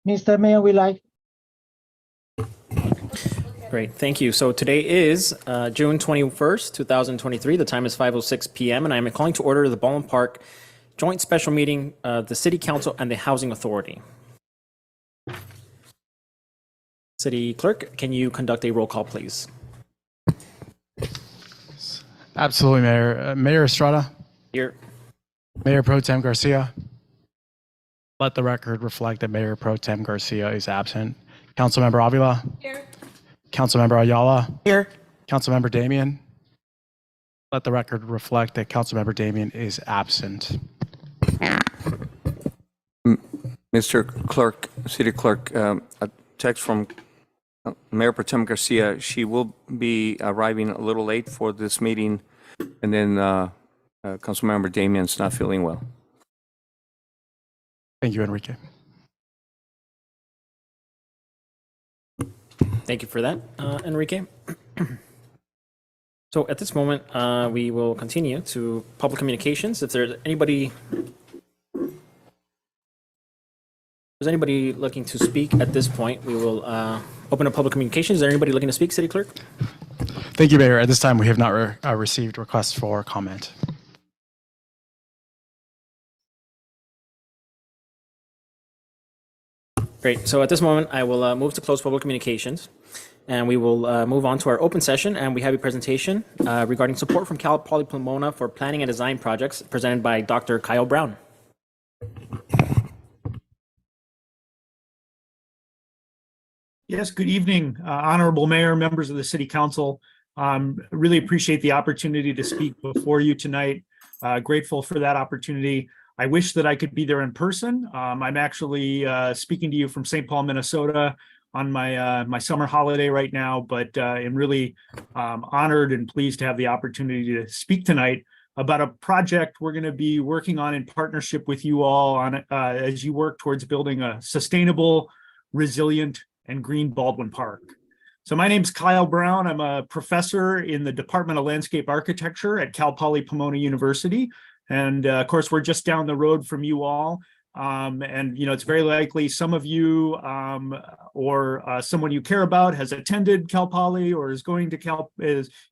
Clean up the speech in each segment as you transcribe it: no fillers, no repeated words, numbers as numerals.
Mr. Mayor, we like. Great, thank you. So today is June 21st, 2023. The time is 5:06 p.m. and I am calling to order the Baldwin Park Joint Special Meeting of the City Council and the Housing Authority. City Clerk, can you conduct a roll call, please? Absolutely, Mayor. Mayor Estrada, Here. Mayor Pro Tem Garcia. Let the record reflect that Mayor Pro Tem Garcia is absent. Councilmember Avila. Here. Councilmember Ayala. Here. Councilmember Damian. Let the record reflect that Councilmember Damian is absent. Mr. Clerk, City Clerk, a text from Mayor Pro Tem Garcia. She will be arriving a little late for this meeting, and then Councilmember Damian's not feeling well. Thank you, Enrique. Thank you for that, Enrique. So at this moment, we will continue to public communications. If there's anybody looking to speak at this point, we will open up public communications. Is there anybody looking to speak, City Clerk? Thank you, Mayor. At this time, we have not received requests for comment. Great. So at this moment, I will move to close public communications, and we will move on to our open session. And we have a presentation regarding support from Cal Poly Pomona for planning and design projects, presented by Dr. Kyle Brown. Yes, good evening, Honorable Mayor, members of the City Council. Really appreciate the opportunity to speak before you tonight. Grateful for that opportunity. I wish that I could be there in person. I'm actually speaking to you from St. Paul, Minnesota on my summer holiday right now, but I'm really honored and pleased to have the opportunity to speak tonight about a project we're going to be working on in partnership with you all on as you work towards building a sustainable, resilient, and green Baldwin Park. So my name's Kyle Brown. I'm a professor in the Department of Landscape Architecture at Cal Poly Pomona University. And of course, we're just down the road from you all. And, you know, it's very likely some of you or someone you care about has attended Cal Poly or is going to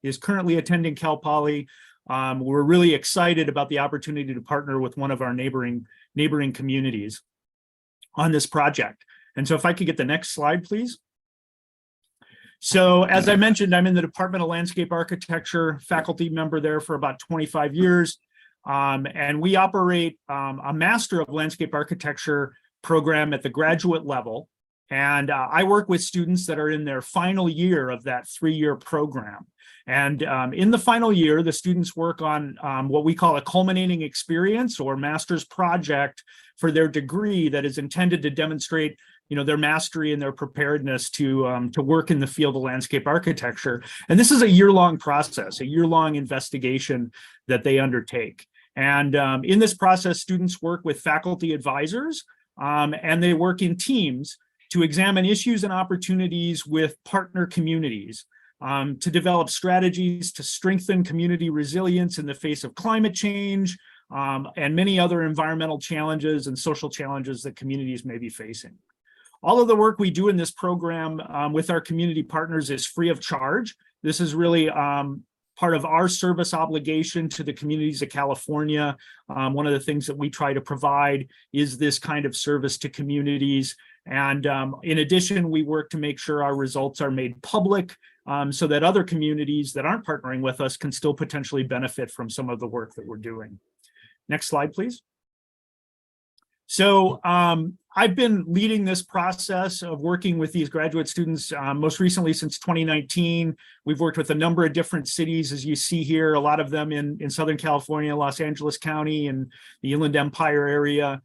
is currently attending Cal Poly. We're really excited about the opportunity to partner with one of our neighboring communities on this project. And so if I could get the next slide, please. So as I mentioned, I'm in the Department of Landscape Architecture, faculty member there for about 25 years. And we operate a Master of Landscape Architecture program at the graduate level. And I work with students that are in their final year of that 3-year program. And in the final year, the students work on what we call a culminating experience or master's project for their degree that is intended to demonstrate, you know, their mastery and their preparedness to work in the field of landscape architecture. And this is a year-long process, a year-long investigation that they undertake. And in this process, students work with faculty advisors and they work in teams to examine issues and opportunities with partner communities, to develop strategies to strengthen community resilience in the face of climate change and many other environmental challenges and social challenges that communities may be facing. All of the work we do in this program with our community partners is free of charge. This is really part of our service obligation to the communities of California. One of the things that we try to provide is this kind of service to communities. And in addition, we work to make sure our results are made public so that other communities that aren't partnering with us can still potentially benefit from some of the work that we're doing. Next slide, please. So I've been leading this process of working with these graduate students most recently since 2019. We've worked with a number of different cities, as you see here, a lot of them in Southern California, Los Angeles County and the Inland Empire area.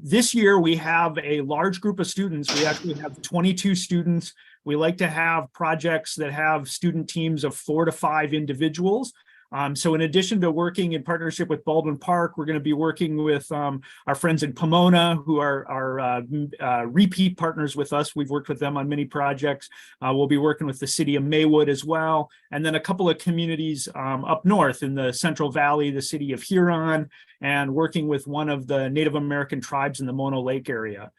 This year, we have a large group of students. We actually have 22 students. We like to have projects that have student teams of 4 to 5 individuals. So in addition to working in partnership with Baldwin Park, we're going to be working with our friends in Pomona, who are repeat partners with us. We've worked with them on many projects. We'll be working with the city of Maywood as well, and then a couple of communities up north in the Central Valley, the city of Huron, and working with one of the Native American tribes in the Mono Lake area.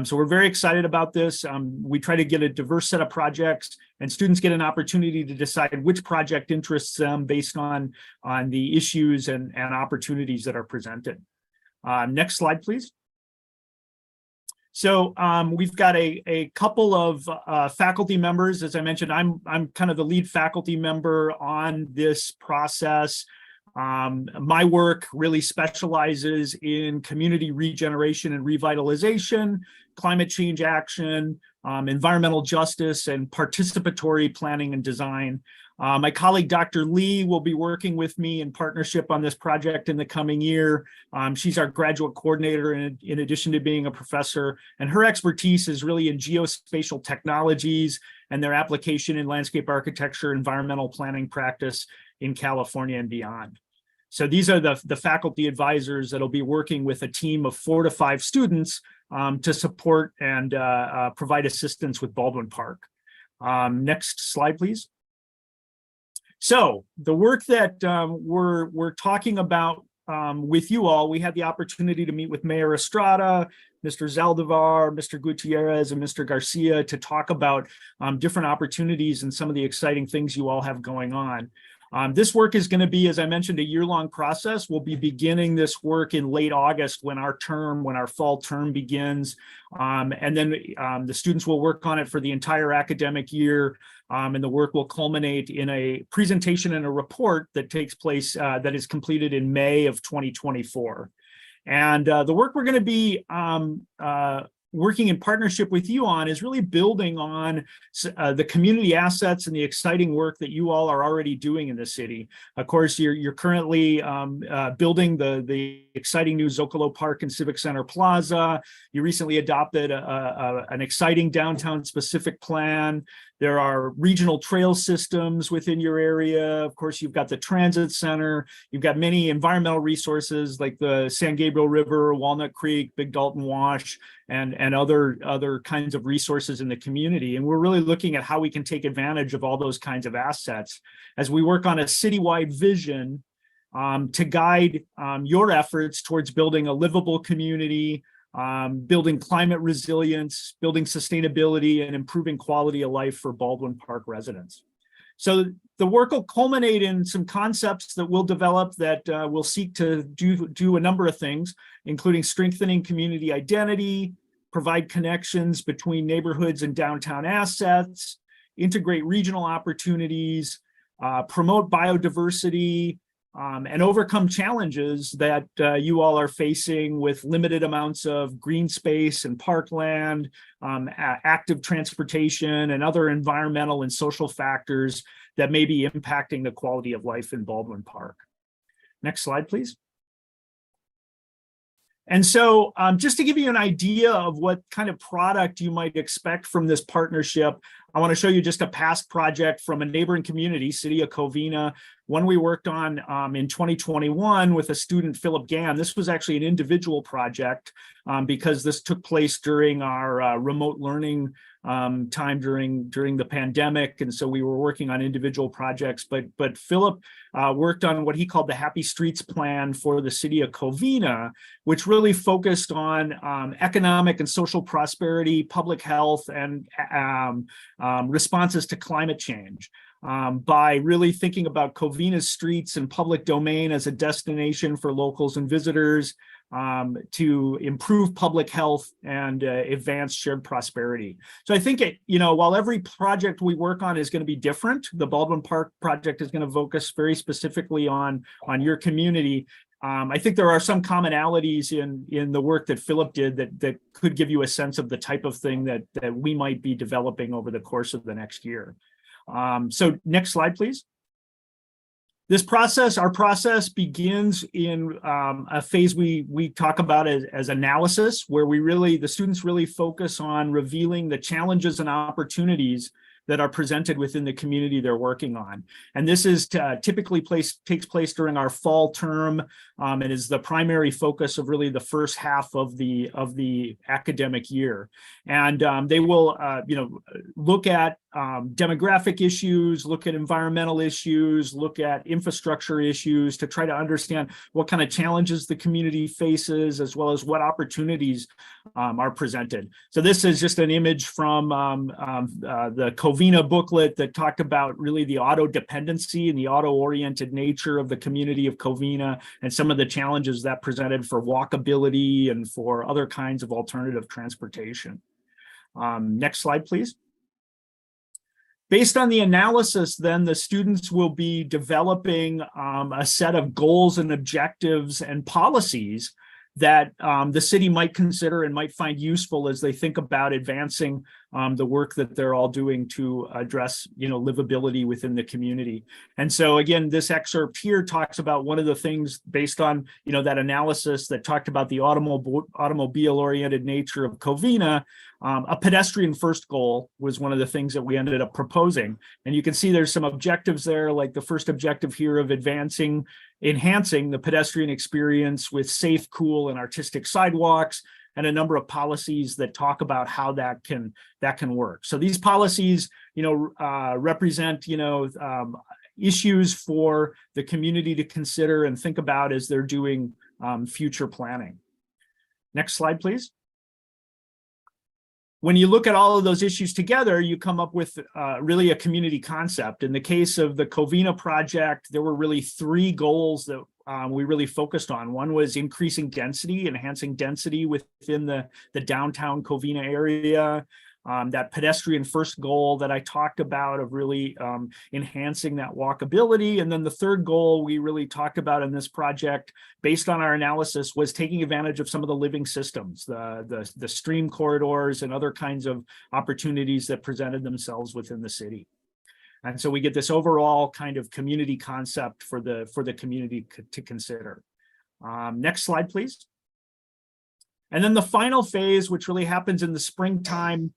So we're very excited about this. We try to get a diverse set of projects, and students get an opportunity to decide which project interests them based on the issues and opportunities that are presented. Next slide, please. So we've got a couple of faculty members. As I mentioned, I'm kind of the lead faculty member on this process. My work really specializes in community regeneration and revitalization, climate change action, environmental justice, and participatory planning and design. My colleague, Dr. Lee, will be working with me in partnership on this project in the coming year. She's our graduate coordinator in addition to being a professor, and her expertise is really in geospatial technologies and their application in landscape architecture, environmental planning practice in California and beyond. So these are the faculty advisors that'll be working with a team of 4 to 5 students to support and provide assistance with Baldwin Park. Next slide, please. So the work that we're talking about with you all, we had the opportunity to meet with Mayor Estrada, Mr. Zaldivar, Mr. Gutierrez, and Mr. Garcia to talk about different opportunities and some of the exciting things you all have going on. This work is going to be, as I mentioned, a year-long process. We'll be beginning this work in late August when our fall term begins. And then the students will work on it for the entire academic year. And the work will culminate in a presentation and a report that takes place, that is completed in May of 2024. And the work we're going to be working in partnership with you on is really building on the community assets and the exciting work that you all are already doing in the city. Of course, you're currently building the exciting new Zocalo Park and Civic Center Plaza. You recently adopted an exciting downtown specific plan. There are regional trail systems within your area. Of course, you've got the transit center. You've got many environmental resources like the San Gabriel River, Walnut Creek, Big Dalton Wash, and other kinds of resources in the community. And we're really looking at how we can take advantage of all those kinds of assets as we work on a citywide vision to guide your efforts towards building a livable community, building climate resilience, building sustainability, and improving quality of life for Baldwin Park residents. So the work will culminate in some concepts that we'll develop that will seek to do a number of things, including strengthening community identity, provide connections between neighborhoods and downtown assets, integrate regional opportunities, promote biodiversity, and overcome challenges that you all are facing with limited amounts of green space and parkland, active transportation, and other environmental and social factors that may be impacting the quality of life in Baldwin Park. Next slide, please. And so just to give you an idea of what kind of product you might expect from this partnership, I want to show you just a past project from a neighboring community, City of Covina, one we worked on in 2021 with a student, Philip Gann. This was actually an individual project because this took place during our remote learning time during the pandemic. And so we were working on individual projects, but Philip worked on what he called the Happy Streets Plan for the City of Covina, which really focused on economic and social prosperity, public health, and responses to climate change. By really thinking about Covina's streets and public domain as a destination for locals and visitors, to improve public health and advance shared prosperity. So I think while every project we work on is going to be different, the Baldwin Park project is going to focus very specifically on your community. I think there are some commonalities in the work that Philip did that could give you a sense of the type of thing that we might be developing over the course of the next year. So next slide, please. Our process begins in a phase we talk about as analysis, where the students really focus on revealing the challenges and opportunities that are presented within the community they're working on. And this is typically takes place during our fall term. It is the primary focus of really the first half of the academic year. And they will, look at demographic issues, look at environmental issues, look at infrastructure issues to try to understand what kind of challenges the community faces, as well as what opportunities are presented. So this is just an image from the Covina booklet that talked about really the auto dependency and the auto-oriented nature of the community of Covina and some of the challenges that presented for walkability and for other kinds of alternative transportation. Next slide, please. Based on the analysis, then the students will be developing a set of goals and objectives and policies that the city might consider and might find useful as they think about advancing the work that they're all doing to address, livability within the community. And so again, this excerpt here talks about one of the things based on, that analysis that talked about the automobile-oriented nature of Covina. A pedestrian first goal was one of the things that we ended up proposing. And you can see there's some objectives there, like the first objective here of enhancing the pedestrian experience with safe, cool, and artistic sidewalks, and a number of policies that talk about how that can work. So these policies, represent, issues for the community to consider and think about as they're doing future planning. Next slide, please. When you look at all of those issues together, you come up with really a community concept. In the case of the Covina project, there were really three goals that we really focused on. One was increasing density, enhancing density within the downtown Covina area. That pedestrian first goal that I talked about of really enhancing that walkability. And then the third goal we really talked about in this project, based on our analysis, was taking advantage of some of the living systems, the stream corridors and other kinds of opportunities that presented themselves within the city. And so we get this overall kind of community concept for the community to consider. Next slide, please. And then the final phase, which really happens in the springtime,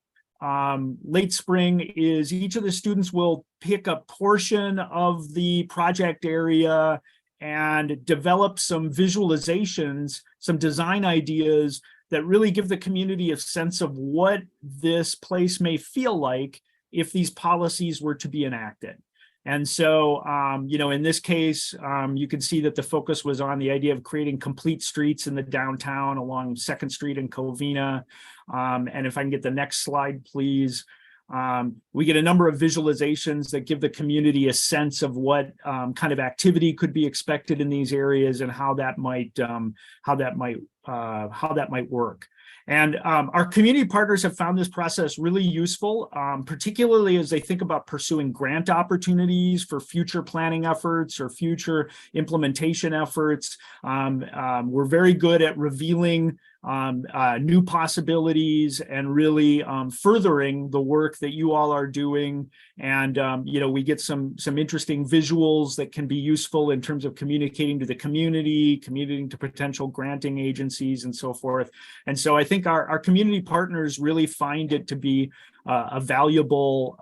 late spring, is each of the students will pick a portion of the project area and develop some visualizations, some design ideas that really give the community a sense of what this place may feel like if these policies were to be enacted. And so, in this case, you can see that the focus was on the idea of creating complete streets in the downtown along 2nd Street in Covina. And if I can get the next slide, please. We get a number of visualizations that give the community a sense of what kind of activity could be expected in these areas and how that might work. And our community partners have found this process really useful, particularly as they think about pursuing grant opportunities for future planning efforts or future implementation efforts. We're very good at revealing new possibilities and really furthering the work that you all are doing. And, we get some interesting visuals that can be useful in terms of communicating to the community, communicating to potential granting agencies and so forth. And so I think our community partners really find it to be a valuable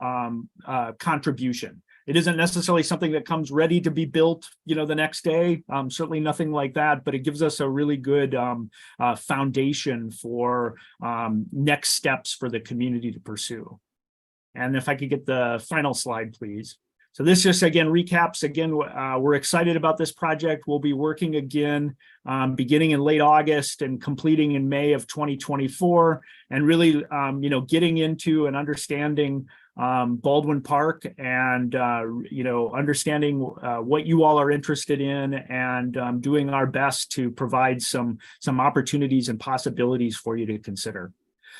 contribution. It isn't necessarily something that comes ready to be built, the next day, certainly nothing like that, but it gives us a really good foundation for next steps for the community to pursue. And if I could get the final slide, please. So this just, again, recaps. Again, we're excited about this project. We'll be working again beginning in late August and completing in May of 2024, and really, getting into and understanding Baldwin Park and, understanding what you all are interested in and doing our best to provide some opportunities and possibilities for you to consider.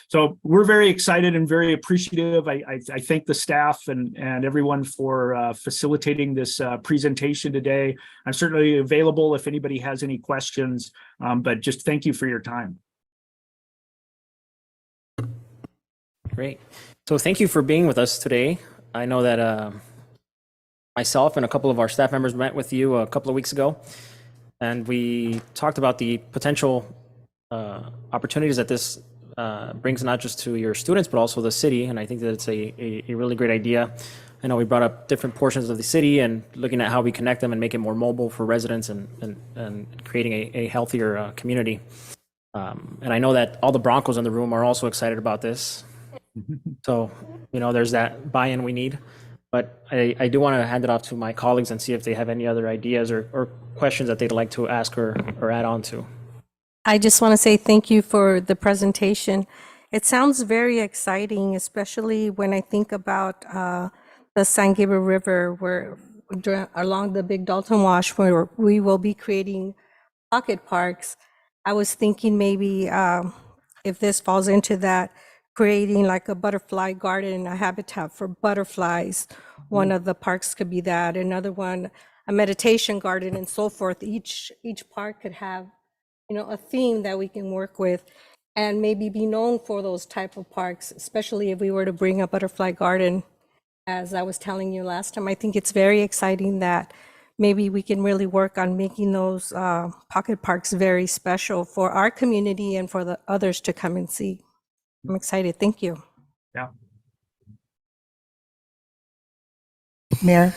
So we're very excited and very appreciative. I thank the staff and everyone for facilitating this presentation today. I'm certainly available if anybody has any questions, but just thank you for your time. Great. So thank you for being with us today. I know that myself and a couple of our staff members met with you a couple of weeks ago, and we talked about the potential opportunities that this brings not just to your students, but also the city. And I think that it's a really great idea. I know we brought up different portions of the city and looking at how we connect them and make it more mobile for residents and creating a healthier community. And I know that all the Broncos in the room are also excited about this. So, there's that buy-in we need. But I do want to hand it off to my colleagues and see if they have any other ideas or questions that they'd like to ask or add on to. I just want to say thank you for the presentation. It sounds very exciting, especially when I think about the San Gabriel River, where along the Big Dalton Wash, where we will be creating pocket parks. I was thinking maybe if this falls into that, creating like a butterfly garden, a habitat for butterflies. One of the parks could be that. Another one, a meditation garden, and so forth. Each park could have, a theme that we can work with, and maybe be known for those type of parks. Especially if we were to bring a butterfly garden, as I was telling you last time. I think it's very exciting that maybe we can really work on making those pocket parks very special for our community and for the others to come and see. I'm excited. Thank you. Yeah. Mayor,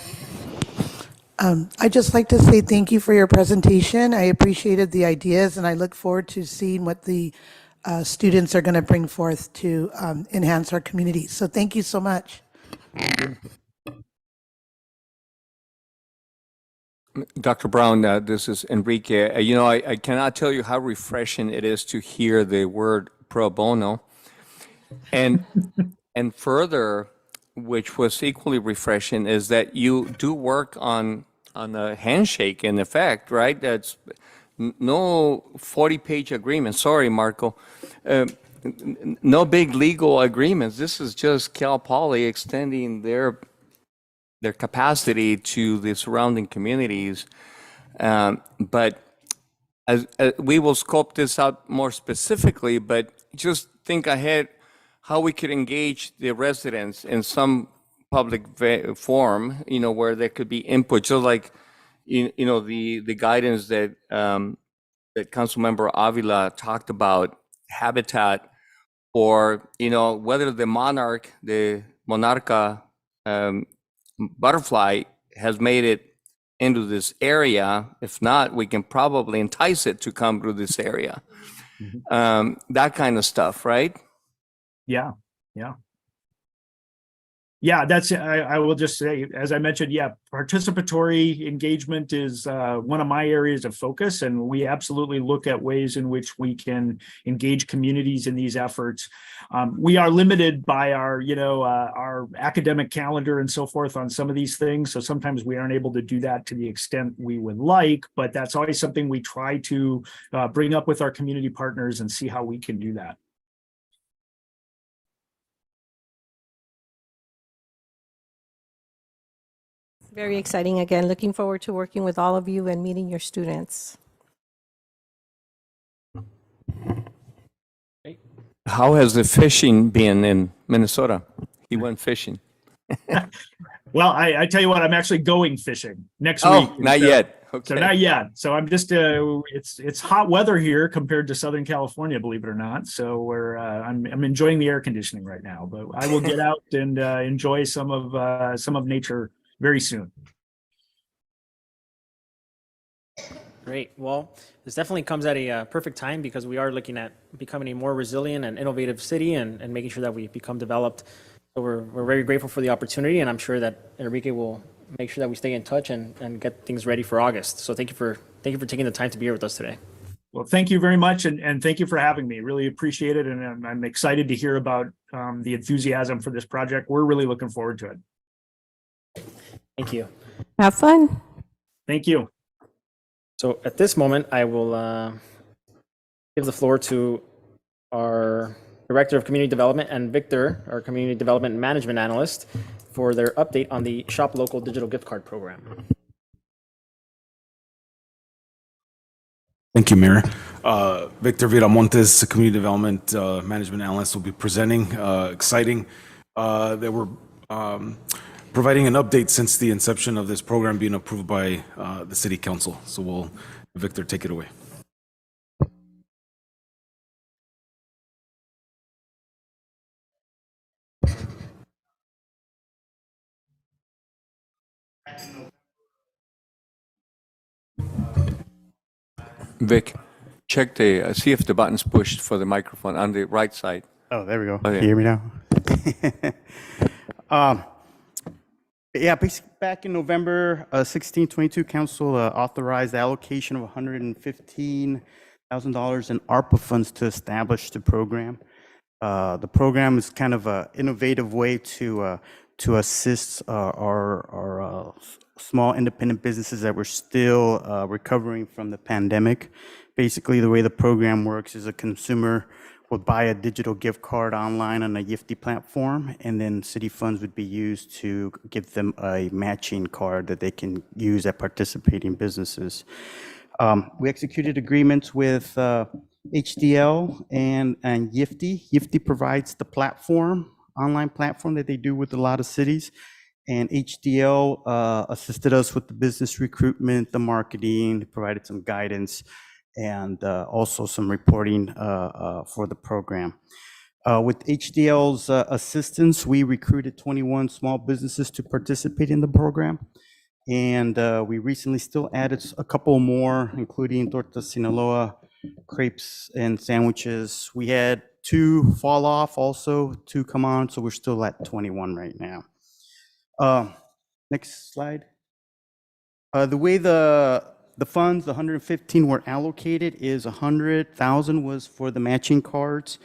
I'd just like to say thank you for your presentation. I appreciated the ideas, and I look forward to seeing what the students are going to bring forth to enhance our community. So thank you so much. Dr. Brown, this is Enrique. I cannot tell you how refreshing it is to hear the word pro bono. And further, which was equally refreshing, is that you do work on a handshake in effect, right? That's no 40-page agreement. Sorry, Marco. No big legal agreements. This is just Cal Poly extending their capacity to the surrounding communities. But as we will scope this out more specifically, but just think ahead how we could engage the residents in some public forum, where there could be input, just like, the guidance that that Councilmember Avila talked about, habitat, or, whether the monarca butterfly has made it into this area. If not, we can probably entice it to come through this area. That kind of stuff, right? Yeah. That's, I will just say, as I mentioned, participatory engagement is one of my areas of focus, and we absolutely look at ways in which we can engage communities in these efforts. We are limited by our academic calendar and so forth on some of these things, so sometimes we aren't able to do that to the extent we would like, but that's always something we try to bring up with our community partners and see how we can do that. Very exciting. Again, looking forward to working with all of you and meeting your students. How has the fishing been in Minnesota? He went fishing. Well, I tell you what, I'm actually going fishing next week. Oh, not yet. Okay. So not yet. So I'm just it's hot weather here compared to Southern California, believe it or not. So I'm enjoying the air conditioning right now, but I will get out and enjoy some of nature very soon. Great. Well, this definitely comes at a perfect time because we are looking at becoming a more resilient and innovative city and making sure that we become developed. So we're very grateful for the opportunity, and I'm sure that Enrique will make sure that we stay in touch and get things ready for August. So thank you for taking the time to be here with us today. Well, thank you very much, and thank you for having me. Really appreciate it, and I'm excited to hear about the enthusiasm for this project. We're really looking forward to it. Thank you. Have fun. Thank you. So at this moment, I will give the floor to our Director of Community Development and Victor, our Community Development Management Analyst, for their update on the Shop Local Digital Gift Card Program. Thank you, Mayor. Victor Viramontes, Community Development Management Analyst, will be presenting. Exciting that we're providing an update since the inception of this program being approved by the City Council. So Victor, take it away. Vic, check the, see if the button's pushed for the microphone on the right side. Oh, there we go. Oh, yeah. Can you hear me now? um, yeah, basically back in November 16, 22, Council authorized the allocation of $115,000 in ARPA funds to establish the program. The program is kind of an innovative way to assist our small independent businesses that were still recovering from the pandemic. Basically, the way the program works is a consumer would buy a digital gift card online on a Yifty platform, and then city funds would be used to give them a matching card that they can use at participating businesses. We executed agreements with HDL and Yifty. Yifty provides the platform, online platform that they do with a lot of cities. And HDL assisted us with the business recruitment, the marketing, provided some guidance, and also some reporting for the program. With HDL's assistance, we recruited 21 small businesses to participate in the program. And we recently still added a couple more, including Torta Sinaloa, crepes and sandwiches. We had 2 fall off, also 2 come on, so we're still at 21 right now. Next slide. The way the funds, the 115 were allocated is 100,000 was for the matching cards,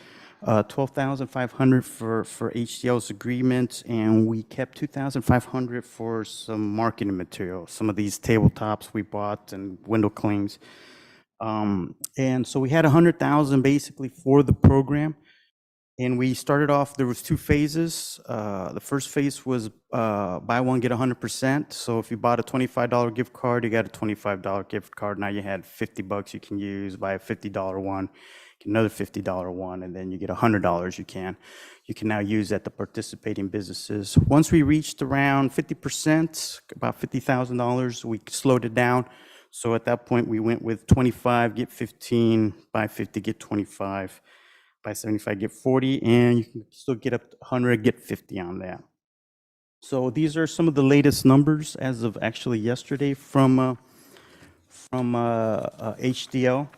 12,500 for HDL's agreement, and we kept 2,500 for some marketing material, some of these tabletops we bought and window clings. And so we had 100,000 basically for the program. And we started off, there was 2 phases. The first phase was buy one, get 100%. So if you bought a $25 gift card, you got a $25 gift card. Now you had $50 you can use, buy a $50 one, get another $50 one, and then you get $100 you can now use at the participating businesses. Once we reached around 50%, about $50,000, we slowed it down. So at that point, we went with 25, get 15, buy 50, get 25. Buy 75, get 40, and you can still get up to 100, get 50 on that. So these are some of the latest numbers as of actually yesterday from HDL.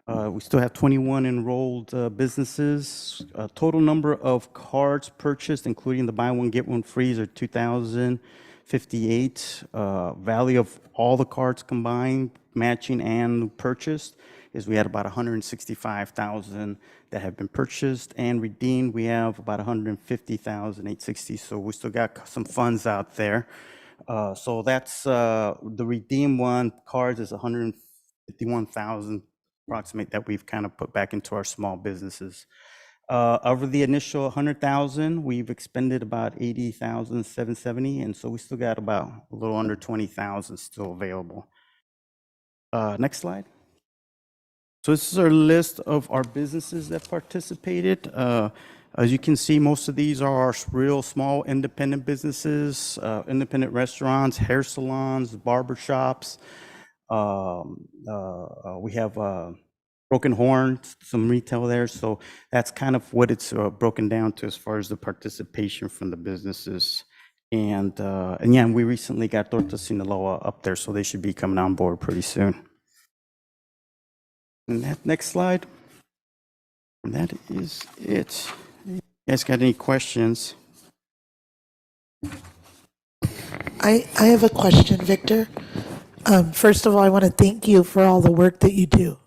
We still have 21 enrolled businesses. Total number of cards purchased, including the buy one, get one frees, are 2,058. Value of all the cards combined, matching and purchased, is we had about 165,000 that have been purchased and redeemed. We have about 150,860. So we still got some funds out there. So that's the redeemed one cards is 151,000 approximate that we've kind of put back into our small businesses. Over the initial 100,000, we've expended about 80,770, and so we still got about a little under 20,000 still available. Next slide. So this is our list of our businesses that participated. As you can see, most of these are our real small independent businesses, independent restaurants, hair salons, barber shops. We have Broken Horn, some retail there. So that's kind of what it's broken down to as far as the participation from the businesses. And yeah, we recently got Torta Sinaloa up there, so they should be coming on board pretty soon. And that next slide. And that is it. You guys got any questions? I have a question, Victor. First of all, I want to thank you for all the work that you do,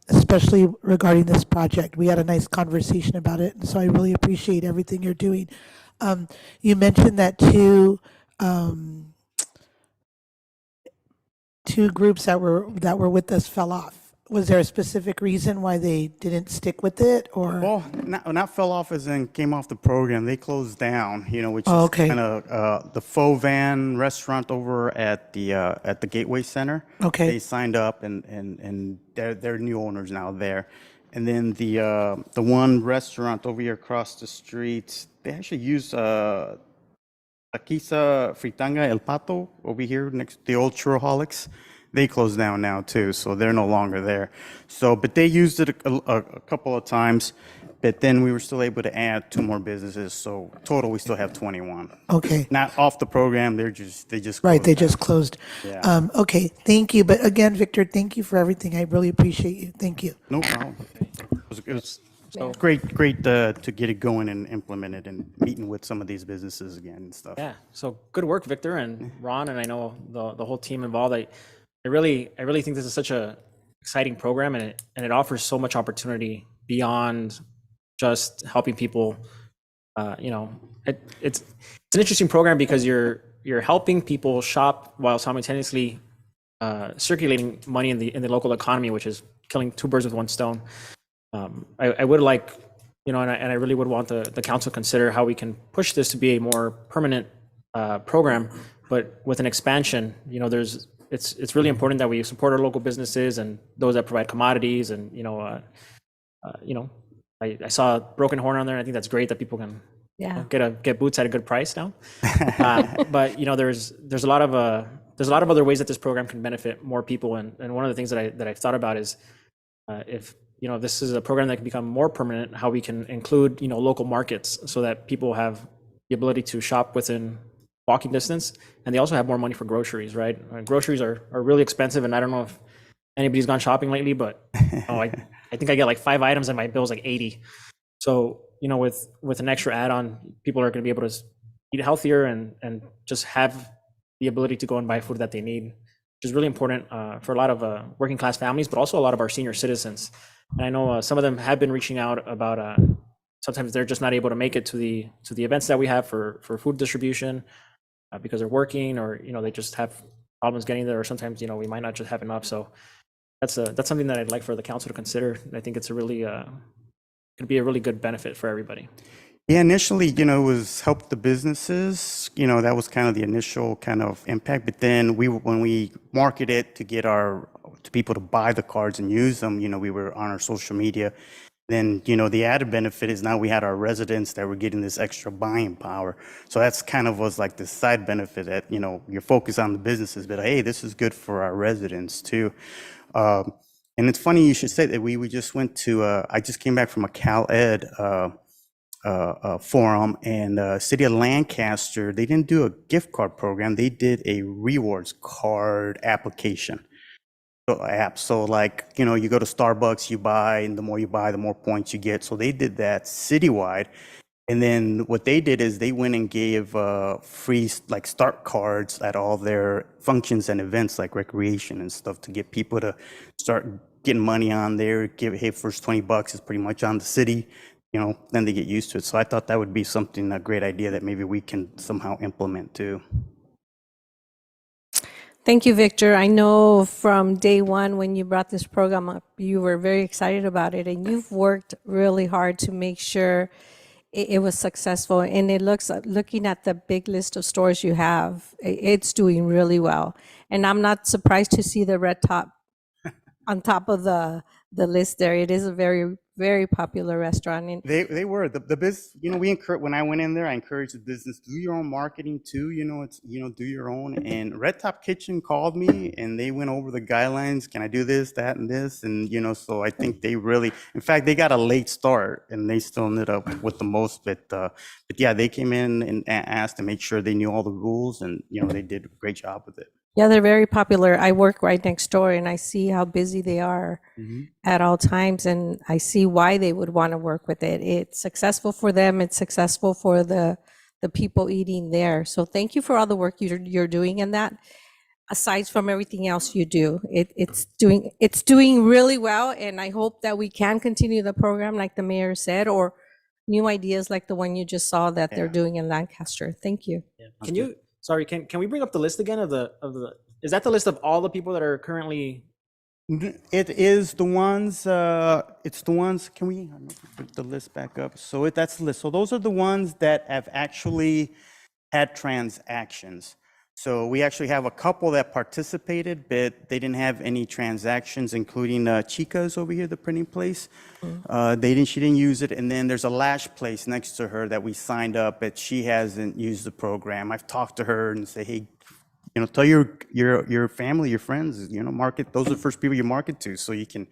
especially regarding this project. We had a nice conversation about it, and so I really appreciate everything you're doing. You mentioned that two groups that were with us fell off. Was there a specific reason why they didn't stick with it, or? Well, not fell off as in came off the program. They closed down, which is okay. kind of the Faux Van restaurant over at the Gateway Center. Okay. They signed up, and they're new owners now there. And then the one restaurant over here across the street, they actually use Taquiza Fritanga El Pato over here next to the old Churroholics. They closed down now too, so they're no longer there. So, but they used it a couple of times, But then we were still able to add 2 more businesses, so total, we still have 21. Okay. Not off the program, they just Right, closed they down. just closed. Yeah. Okay, thank you. But again, Victor, thank you for everything. I really appreciate you. Thank you. No problem. It was great to get it going and implement it and meeting with some of these businesses again and stuff. Yeah, so good work, Victor and Ron, and I know the whole team involved. I really think this is such a exciting program, and it offers so much opportunity beyond just helping people. It's an interesting program because you're helping people shop while simultaneously circulating money in the local economy, which is killing 2 birds with 1 stone. I would like, and I really would want the council to consider how we can push this to be a more permanent program, but with an expansion. It's really important that we support our local businesses and those that provide commodities. And I saw Broken Horn on there. I think that's great that people can Yeah. get boots at a good price now. But there's a lot of other ways that this program can benefit more people. And one of the things that I've thought about is if this is a program that can become more permanent, how we can include local markets so that people have the ability to shop within walking distance, and they also have more money for groceries, right? Groceries are really expensive, and I don't know if anybody's gone shopping lately, but I think I get like 5 items and my bill's like 80. So with an extra add-on, people are going to be able to eat healthier and just have the ability to go and buy food that they need, which is really important for a lot of working class families, but also a lot of our senior citizens. And I know some of them have been reaching out about sometimes they're just not able to make it to the events that we have for food distribution because they're working, or they just have problems getting there, or sometimes we might not just have enough. So that's something that I'd like for the council to consider. I think it's a really could be a really good benefit for everybody. Yeah, initially, it was help the businesses. That was kind of the initial kind of impact. But then when we market it to get to people to buy the cards and use them, we were on our social media. Then, the added benefit is now we had our residents that were getting this extra buying power. So that's kind of was like the side benefit that, you're focused on the businesses, but hey, this is good for our residents too. And it's funny you should say that we just went to, I just came back from a Cal Ed forum, and City of Lancaster, they didn't do a gift card program. They did a rewards card application. App. So like, you go to Starbucks, you buy, and the more you buy, the more points you get. So they did that citywide. And then what they did is they went and gave free like start cards at all their functions and events like recreation and stuff to get people to start getting money on there. Hey, first $20 is pretty much on the city, then they get used to it. So I thought that would be a great idea that maybe we can somehow implement too. Thank you, Victor. I know from day one when you brought this program up, you were very excited about it, and you've worked really hard to make sure it was successful. And it looking at the big list of stores you have, it's doing really well. And I'm not surprised to see the red top on top of the list there. It is a very, very popular restaurant. And They were the business. We encourage, when I went in there, I encouraged the business, do your own marketing too. Do your own. And Red Top Kitchen called me and they went over the guidelines. Can I do this, that, and this? And so I think they really, in fact, they got a late start and they still ended up with the most. But yeah, they came in and asked to make sure they knew all the rules, and they did a great job with it. yeah, they're very popular. I work right next door and I see how busy they are at all times, and I see why they would want to work with it. It's successful for them. It's successful for the people eating there. So thank you for all the work you're doing in that. Aside from everything else you do, it's doing really well, and I hope that we can continue the program like the mayor said, or new ideas like the one you just saw that they're doing in Lancaster. Thank you. Can you? Sorry, can we bring up the list again of the? Is that the list of all the people that are currently? It is the ones. It's the ones. Can we put the list back up? So that's the list. So those are the ones that have actually had transactions. So we actually have a couple that participated, but they didn't have any transactions, including Chica's over here, the printing place. She didn't use it. And then there's a lash place next to her that we signed up, but she hasn't used the program. I've talked to her and say, hey, tell your family, your friends, market. Those are the first people you market to, so you can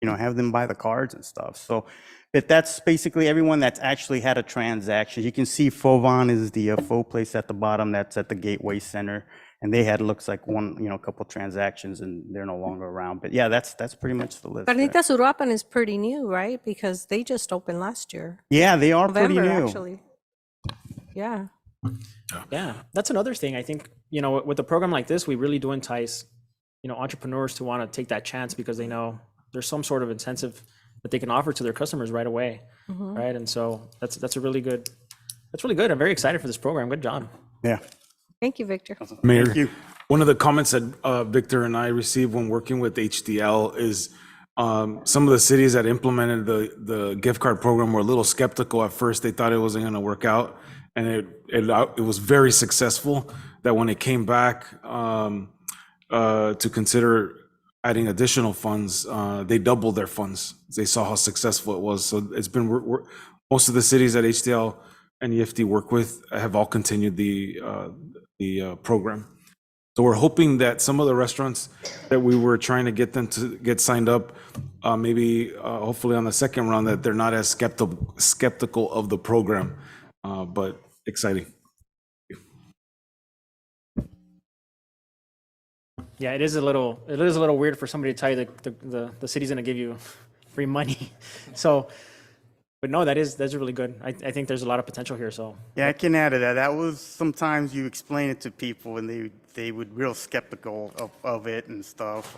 have them buy the cards and stuff. So, but that's basically everyone that's actually had a transaction. You can see Fovon is the faux place at the bottom. That's at the Gateway Center. And they had, looks like a couple transactions, and they're no longer around. But yeah, that's pretty much the list. there. Carnitas Uruapan is pretty new, right? Because they just opened last year. Yeah, they are pretty November, new. actually. Yeah. Yeah, that's another thing. I think, with a program like this, we really do entice, entrepreneurs to want to take that chance because they know there's some sort of incentive that they can offer to their customers right away, right? And so that's really good. I'm very excited for this program. Good job. Yeah. Thank you, Victor. Mayor, Thank you. one of the comments that Victor and I received when working with HDL is some of the cities that implemented the gift card program were a little skeptical at first. They thought it wasn't going to work out, and it was very successful. That when it came back to consider adding additional funds, they doubled their funds. They saw how successful it was. So it's been most of the cities that HDL and EFD work with have all continued the program. So we're hoping that some of the restaurants that we were trying to get them to get signed up, maybe hopefully on the second round, that they're not as skeptical of the program, but exciting. Yeah, it is a little weird for somebody to tell you the city's going to give you free money. So, but no, that's really good. I think there's a lot of potential here. So Yeah, I can add to that. That was sometimes you explain it to people and they would real skeptical of it and stuff.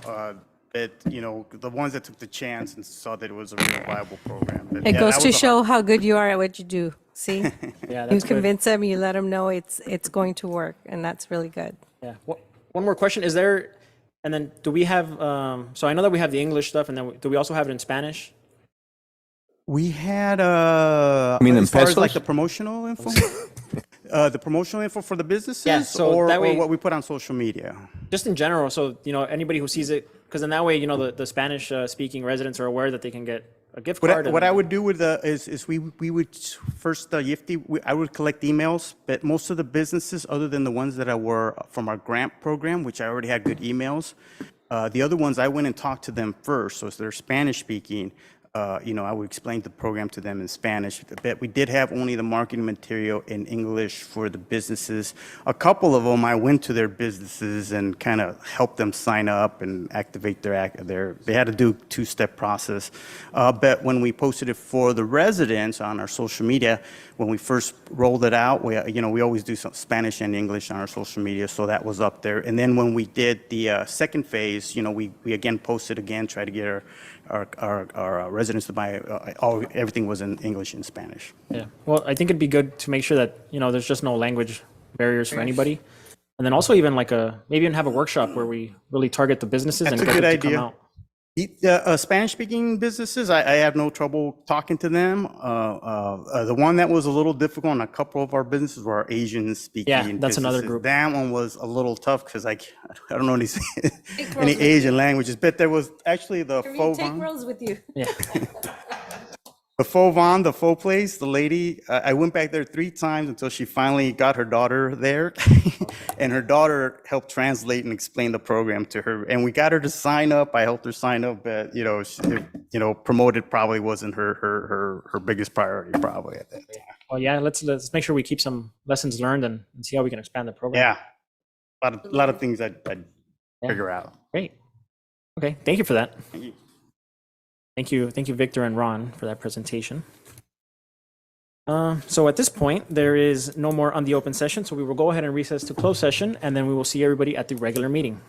That the ones that took the chance and saw that it was a real viable program. But It yeah, goes that to was a show how good you are at what you do. See? yeah, You that's good. convince them, you let them know it's going to work, and that's really good. Yeah. One more question. Is there, and then do we have, so I know that we have the English stuff, and then do we also have it in Spanish? We had mean in as far as like pesos? the promotional info, the promotional info for the businesses, Yeah, so or, that way- or what we put on social media. Just in general, so, anybody who sees it, because in that way, the Spanish speaking residents are aware that they can get a gift card. What I would do with is we would first I would collect emails, but most of the businesses, other than the ones that were from our grant program, which I already had good emails, the other ones I went and talked to them first. So if they're Spanish speaking, I would explain the program to them in Spanish. But we did have only the marketing material in English for the businesses. A couple of them, I went to their businesses and kind of helped them sign up and activate they had to do a two-step process. But when we posted it for the residents on our social media, when we first rolled it out, we always do some Spanish and English on our social media, so that was up there. And then when we did the second phase, we again posted again, try to get our residents to buy, everything was in English and Spanish. Yeah. Well, I think it'd be good to make sure that, there's just no language barriers for anybody. And then also even maybe even have a workshop where we really target the businesses That's and a get good them to come idea. out. The Spanish-speaking businesses, I have no trouble talking to them. The one that was a little difficult on a couple of our businesses were our Asian-speaking Yeah, that's another businesses. group. That one was a little tough because I don't know any Asian languages, but there was actually the faux vin. rolls with you. Yeah. The faux vin, the faux place, the lady, I went back there 3 times until she finally got her daughter there. And her daughter helped translate and explain the program to her. And we got her to sign up. I helped her sign up, but, promoted probably wasn't her biggest priority probably at that time. Well, yeah, let's make sure we keep some lessons learned and see how we can expand the program. Yeah, a lot of things I'd figure out. Great. Okay, thank you for that. Thank you. Thank you, Victor and Ron, for that presentation. So at this point, there is no more on the open session, so we will go ahead and recess to closed session, and then we will see everybody at the regular meeting.